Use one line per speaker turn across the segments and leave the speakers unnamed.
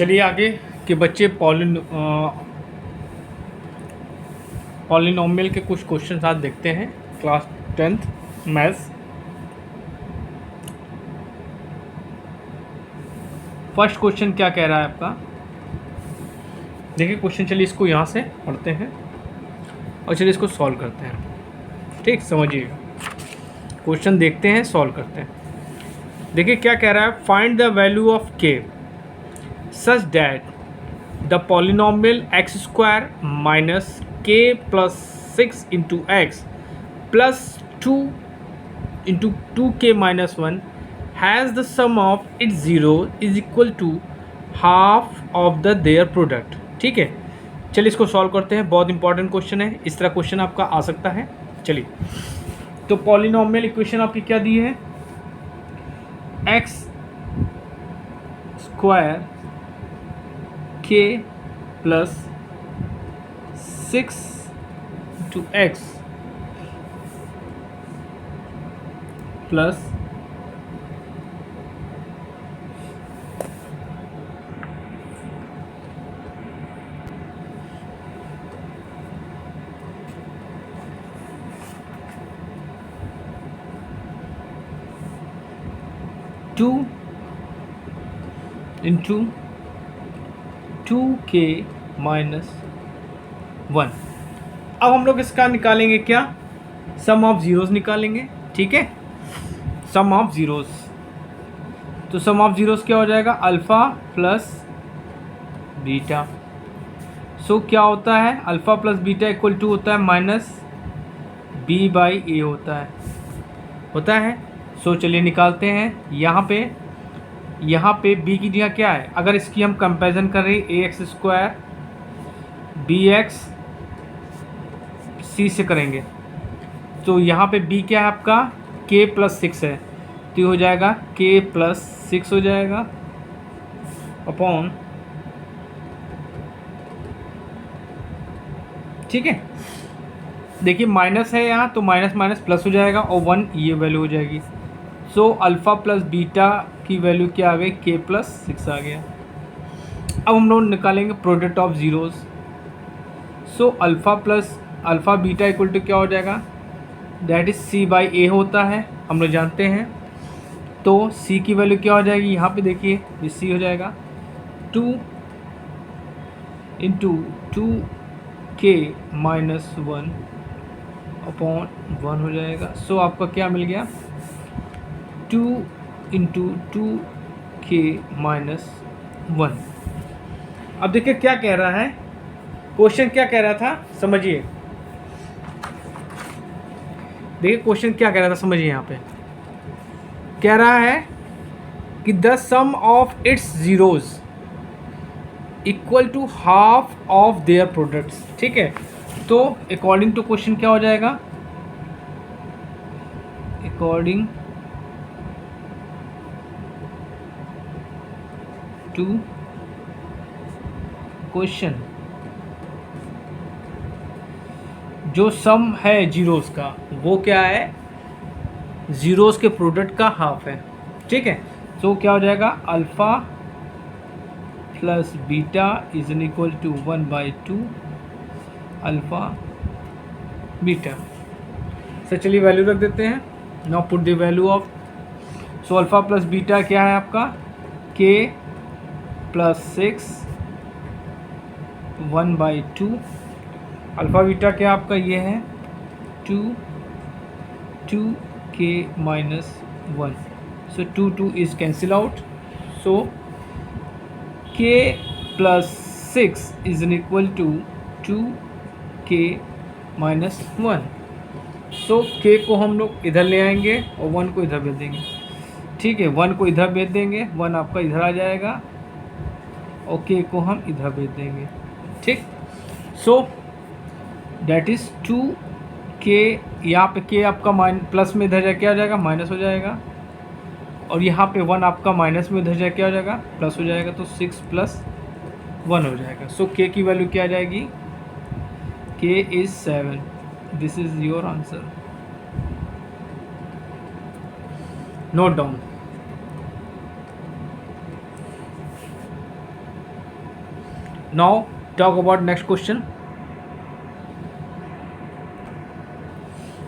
चलिए आगे के बच्चे पॉलिनोमियल के कुछ क्वेश्चन आज देखते हैं। Class 10th maths. First question क्या कह रहा है आपका, देखिए क्वेश्चन। चलिए इसको यहाँ से पढ़ते हैं और चलिए इसको सॉल्व करते हैं। ठीक, समझिएगा। क्वेश्चन देखते हैं, सॉल्व करते हैं। देखिए क्या कह रहा है, find the value of k such that the polynomial x square minus k plus 6 into x plus 2 into 2k minus 1 has the sum of its zero is equal to half of the their product. ठीक है, चलिए इसको solve करते हैं। बहुत important question है, इस तरह क्वेश्चन आपका आ सकता है। चलिए, तो पॉलिनोमियल इक्वेशन आपकी क्या दी है, एक्स स्क्वायर के plus 6 two x plus 2 into 2k minus 1। अब हम लोग इसका निकालेंगे क्या, सम ऑफ ज़ीरोज़ निकालेंगे। ठीक है, सम ऑफ ज़ीरोज़। तो सम ऑफ ज़ीरोज़ क्या हो जाएगा, अल्फ़ा प्लस बीटा। सो क्या होता है, alpha plus beta equal to होता है माइनस बी बाई ए होता है। सो चलिए निकालते हैं। यहाँ पे b की जगह क्या है, अगर इसकी हम कंपैरिजन कर रहे हैं ए एक्स स्क्वायर बी एक्स सी से करेंगे, तो यहाँ पे b क्या है आपका, k प्लस 6 है, तो ये हो जाएगा k प्लस 6 हो जाएगा अपॉन, ठीक है। देखिए माइनस है यहाँ, तो माइनस माइनस प्लस हो जाएगा और 1 ये वैल्यू हो जाएगी। सो अल्फ़ा प्लस बीटा की वैल्यू क्या आ गई, k प्लस 6 आ गया। अब हम लोग निकालेंगे product of zeros. So alpha plus alpha beta equal to क्या हो जाएगा, that is c by a होता है, हम लोग जानते हैं। तो c की वैल्यू क्या हो जाएगी, यहाँ पे देखिए ये c हो जाएगा 2 इंटू 2k माइनस 1 अपॉन 1 हो जाएगा। सो आपका क्या मिल गया, 2 इंटू 2k माइनस 1। अब देखिए क्या कह रहा है, क्वेश्चन क्या कह रहा था, समझिए। देखिए क्वेश्चन क्या कह रहा था, समझिए। यहाँ पे कह रहा है कि the sum of its zeros equal to half of their products. ठीक है, तो अकॉर्डिंग टू क्वेश्चन क्या हो जाएगा, अकॉर्डिंग टू क्वेश्चन जो सम है जीरोस का वो क्या है, जीरोस के प्रोडक्ट का हाफ है। ठीक है, तो क्या हो जाएगा, alpha plus beta is an equal to 1/2 alpha beta. Sir चलिए वैल्यू रख देते हैं। Now put the value of, so alpha plus beta क्या है आपका, k प्लस 6 1/2 अल्फ़ा बीटा क्या आपका ये है 2k minus 1। So 2 is cancel out. So k plus 6 is an equal to 2k minus 1। So k को हम लोग इधर ले आएंगे और 1 को इधर भेज देंगे। ठीक है, 1 को इधर भेज देंगे, 1 आपका इधर आ जाएगा और k को हम इधर भेज देंगे। ठीक, सो दैट इज़ 2k, यहाँ पे k आपका प्लस में इधर जा क्या हो जाएगा, माइनस हो जाएगा, और यहाँ पे 1 आपका माइनस में इधर जा क्या हो जाएगा, प्लस हो जाएगा, तो 6 प्लस 1 हो जाएगा। सो k की वैल्यू क्या आ जाएगी, k is 7। This is your answer. Note down. Now talk about next question.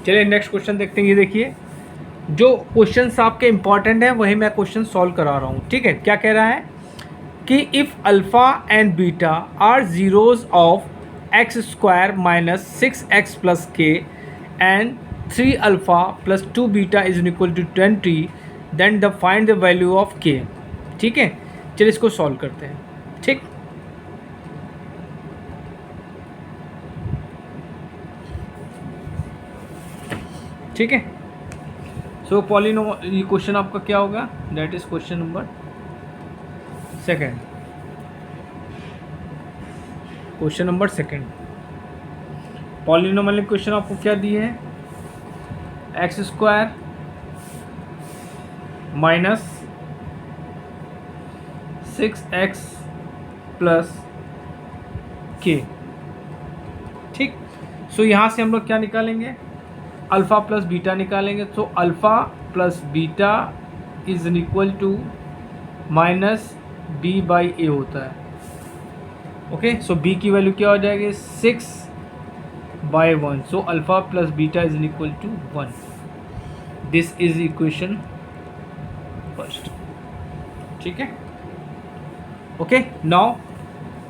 चलिए नेक्स्ट क्वेश्चन देखते हैं। ये देखिए, जो क्वेश्चंस आपके इंपॉर्टेंट हैं वही मैं क्वेश्चन सॉल्व करा रहा हूँ, ठीक है। क्या कह रहा है कि if alpha and beta are zeros of x square minus 6x plus k and 3 alpha plus 2 beta is equal to 20, then the find the value of k. ठीक है, चलिए इसको सॉल्व करते हैं। ठीक, ठीक है। सो पॉलिनोमियल, ये क्वेश्चन आपका क्या होगा, that is question number second. Question number second, polynomial question आपको क्या दिए है, x square minus 6x plus के। ठीक, सो यहाँ से हम लोग क्या निकालेंगे, अल्फ़ा प्लस बीटा निकालेंगे। तो alpha plus beta is equal to minus b by a होता है। ओके, सो बी की वैल्यू क्या हो जाएगी, 6/1। So alpha plus beta is equal to 1। This is equation first. ठीक है, ओके। नाउ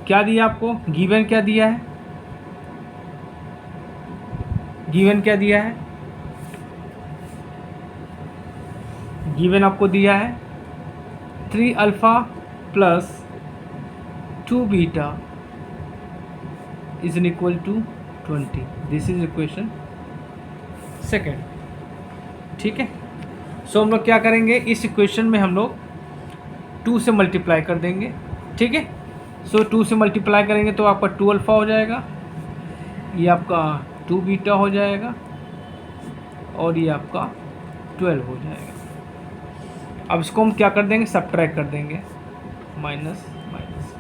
क्या दिया आपको, गिवन क्या दिया है, गिवन क्या दिया है, गिवन आपको दिया है 3 alpha plus 2 beta is equal to 20। This is equation second. ठीक है, सो हम लोग क्या करेंगे, इस इक्वेशन में हम लोग 2 से मल्टीप्लाई कर देंगे। ठीक है, सो 2 से मल्टीप्लाई करेंगे तो आपका 2 अल्फ़ा हो जाएगा, ये आपका 2 बीटा हो जाएगा और ये आपका 12 हो जाएगा। अब इसको हम क्या कर देंगे, सब्ट्रैक्ट कर देंगे, माइनस माइनस।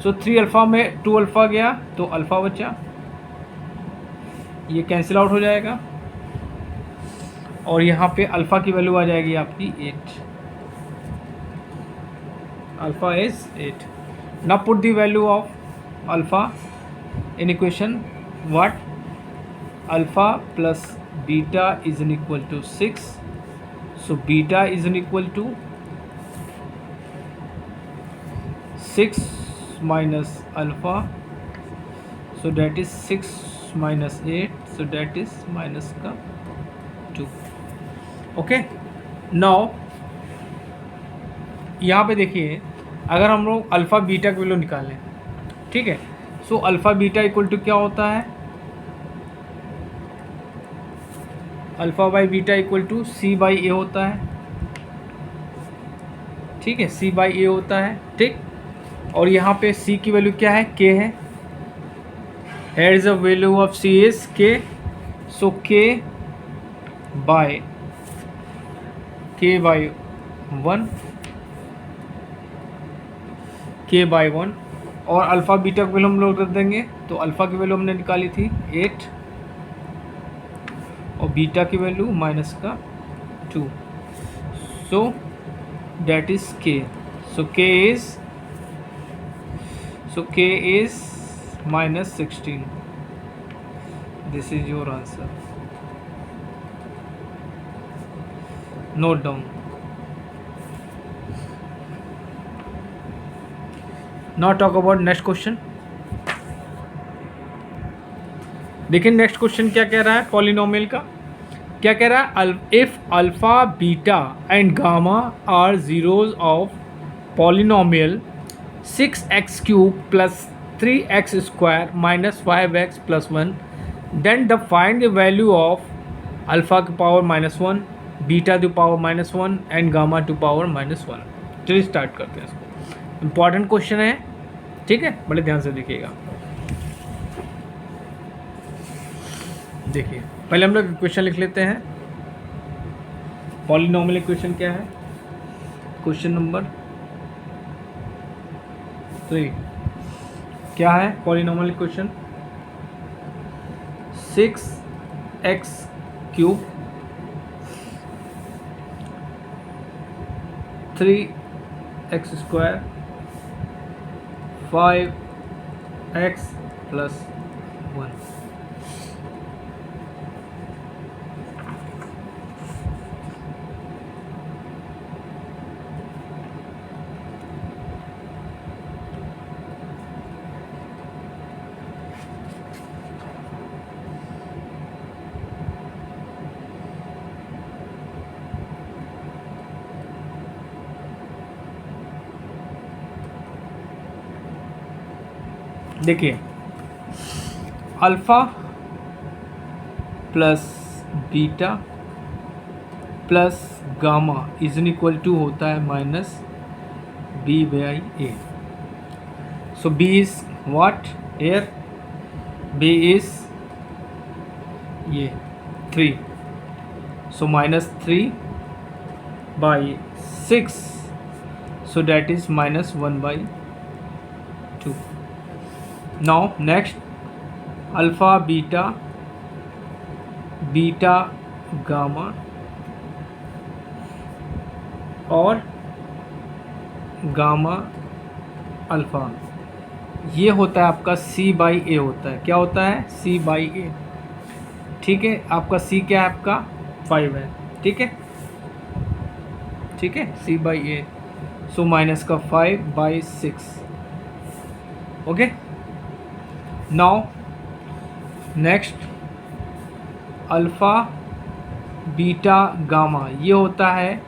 सो 3 अल्फ़ा में 2 अल्फ़ा गया तो अल्फ़ा बचा, ये कैंसिल आउट हो जाएगा और यहाँ पे अल्फ़ा की वैल्यू आ जाएगी आपकी 8। Alpha is 8। Now put the value of alpha in equation what, alpha plus beta is in equal to 6। So beta is in equal to 6 minus alpha, so that is 6 minus 8, so that is minus का 2। Okay, now यहाँ पे देखिए, अगर हम लोग alpha beta की value निकालें, ठीक है, so alpha beta equal to क्या होता है, alpha by beta equal to c by a होता है। ठीक है, सी बाई ए होता है। ठीक, और यहाँ पे सी की वैल्यू क्या है, के है। Here is the value of c is k, so के बाई 1, के बाई 1। और अल्फ़ा बीटा की वैल्यू हम लोग रख देंगे, तो अल्फ़ा की वैल्यू हमने निकाली थी 8 और बीटा की वैल्यू माइनस का 2, सो दैट इज के। सो के is minus 16। This is your answer, note down. Now talk about next question. देखिए नेक्स्ट क्वेश्चन क्या कह रहा है, पॉलिनोमियल का क्या कह रहा है, if alpha beta and gamma are zeros of polynomial 6x cube plus 3x square minus 5x plus 1, then the find the value of alpha की power -1, beta to power -1 and gamma to power -1। चलिए start करते हैं इसको, important question है। ठीक है, बड़े ध्यान से देखिएगा। देखिए पहले हम लोग इक्वेशन लिख लेते हैं। पॉलिनोमियल इक्वेशन क्या है, क्वेश्चन नंबर 3 क्या है, polynomial equation 6x cube 3x square 5x+1। देखिए alpha plus beta plus gamma is equal to होता है minus b/a। So b is what here, b is ये 3, so -3/6, so that is -1/2। now next alpha beta beta gamma और gamma alpha, ये होता है आपका c/a होता है। क्या होता है? c/a। ठीक है, आपका c क्या है? आपका 5 है। ठीक है, ठीक है, c/a, सो माइनस का 5/6। Okay, now next alpha beta gamma, ये होता है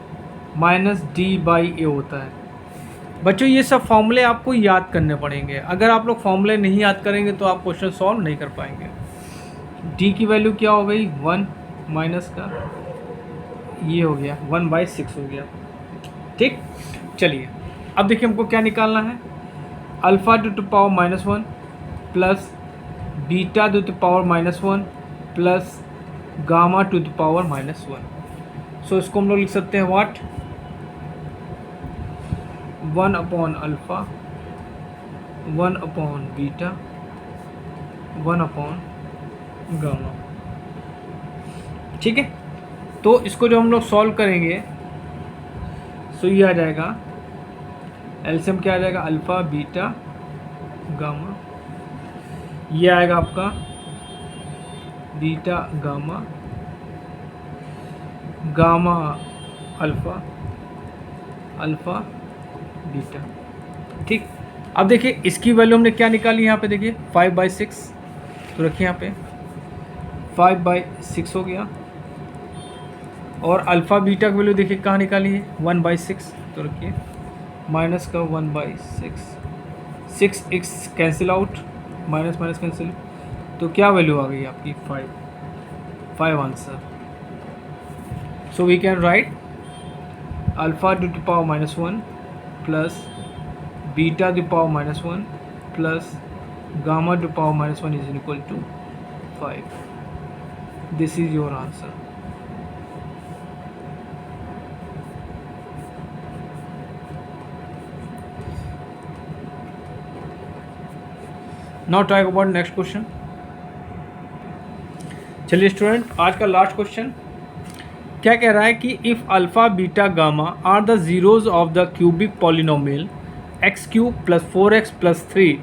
-d/a होता है। बच्चों ये सब फॉर्मूले आपको याद करने पड़ेंगे। अगर आप लोग फॉर्मूले नहीं याद करेंगे तो आप क्वेश्चन सॉल्व नहीं कर पाएंगे। d की वैल्यू क्या हो गई? 1 माइनस का ये हो गया 1/6 हो गया। ठीक, चलिए अब देखिए हमको क्या निकालना है। Alpha to the power -1 plus beta to the power -1 plus gamma to the power -1। सो इसको हम लोग लिख सकते हैं व्हाट, 1/अल्फ़ा 1/बीटा 1/गामा। ठीक है, तो इसको जो हम लोग सॉल्व करेंगे सो ये आ जाएगा, एलसीएम क्या आ जाएगा? अल्फ़ा बीटा गामा, ये आएगा आपका beta gamma gamma alpha alpha beta. ठीक, अब देखिए इसकी वैल्यू हमने क्या निकाली यहाँ पे, देखिए 5/6, तो रखिए यहाँ पे 5/6 हो गया। और अल्फ़ा बीटा की वैल्यू देखिए कहाँ निकाली है? 1/6, तो रखिए माइनस का 1/6, 6x cancel out, minus minus cancel, तो क्या वैल्यू आ गई आपकी? 5 answer. So we can write alpha to the power -1 plus beta to the power -1 plus gamma to power -1 is equal to 5। This is your answer. Now talk about next question. चलिए student, आज का last question क्या कह रहा है कि if alpha beta gamma are the zeros of the cubic polynomial x³ + 4x + 3,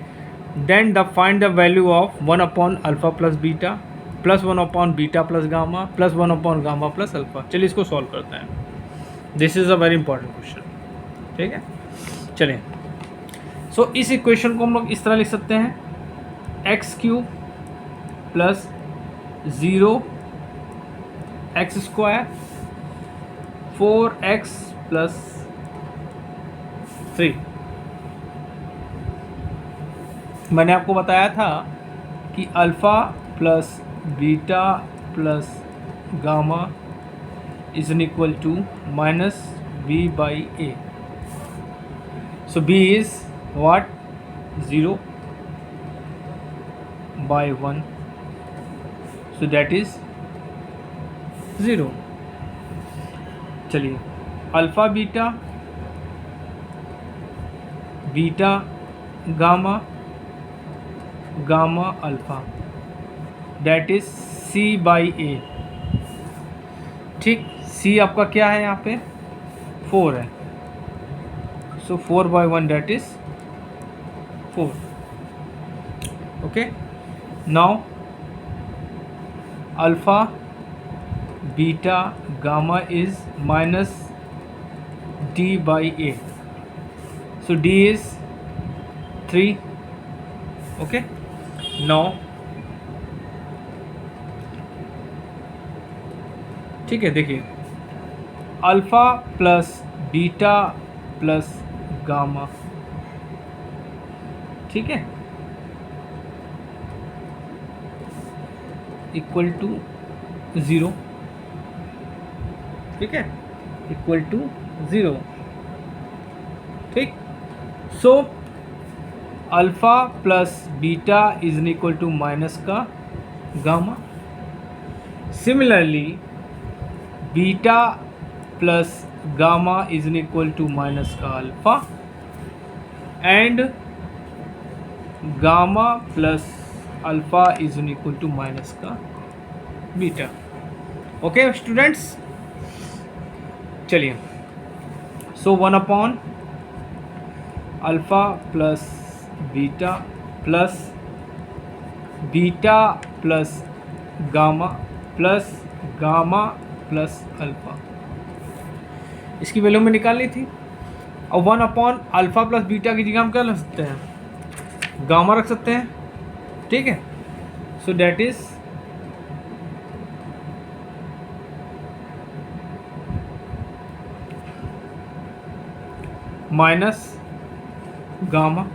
then the find the value of 1/अल्फ़ा plus beta plus 1/बीटा प्लस गामा प्लस 1/गामा प्लस अल्फ़ा। चलिए इसको सॉल्व करते हैं। This is a very important question. ठीक है, चलिए सो इस इक्वेशन को हम लोग इस तरह लिख सकते हैं, x³ + 0x² 4x + 3। मैंने आपको बताया था कि alpha plus beta plus gamma is equal to -b/a। So b is what? 0/1, so that is 0। चलिए alpha beta beta gamma gamma alpha, that is c/a। ठीक, c आपका क्या है? यहाँ पे 4 है, सो 4/1 that is 4. Okay, now alpha, beta, gamma is minus d by a, so d is 3. Okay, now ठीक है, देखिए alpha plus beta plus gamma, ठीक है, इक्वल टू 0, ठीक है, इक्वल टू 0, ठीक. So alpha plus beta is equal to minus का gamma. Similarly beta plus gamma is equal to minus का alpha, and gamma plus alpha is equal to minus का beta. Okay students, चलिए. So 1 upon alpha plus beta plus gamma plus alpha, इसकी value में निकालनी थी. और 1 upon alpha plus beta की जगह हम क्या रख सकते हैं, गामा रख सकते हैं, ठीक है. So that is minus gamma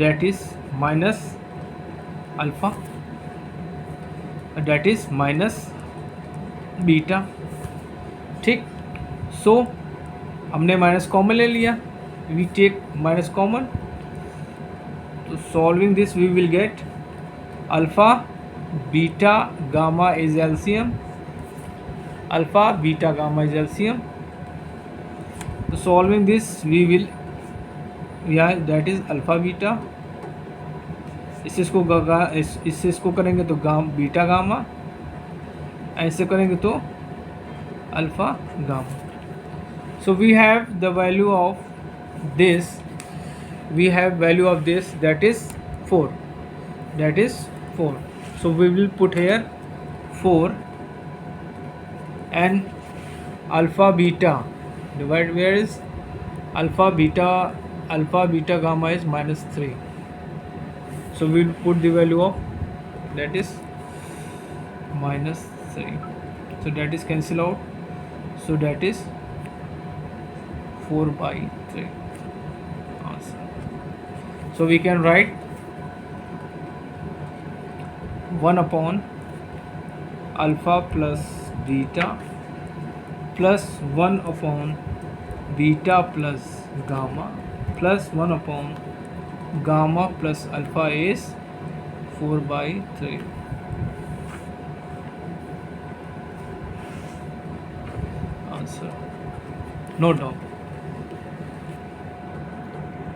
that is minus alpha, that is minus beta, ठीक. सो हमने माइनस कॉमन ले लिया, वी टेक माइनस कॉमन, तो solving this we will get alpha beta gamma is LCM, alpha beta gamma is LCM. तो solving this we will, या that is alpha beta, इससे इसको करेंगे तो बीटा गामा, ऐसे करेंगे तो alpha gamma. So we have the value of this, that is 4, that is 4. So we will put here 4, and alpha beta divide, where is alpha beta gamma is minus 3. So we will put the value of, that is minus 3. So that is cancel out, so that is 4 by 3 answer. So we can write 1 upon alpha plus beta plus 1 upon beta plus gamma plus 1 upon gamma plus alpha is 4 by 3. Answer. Note down.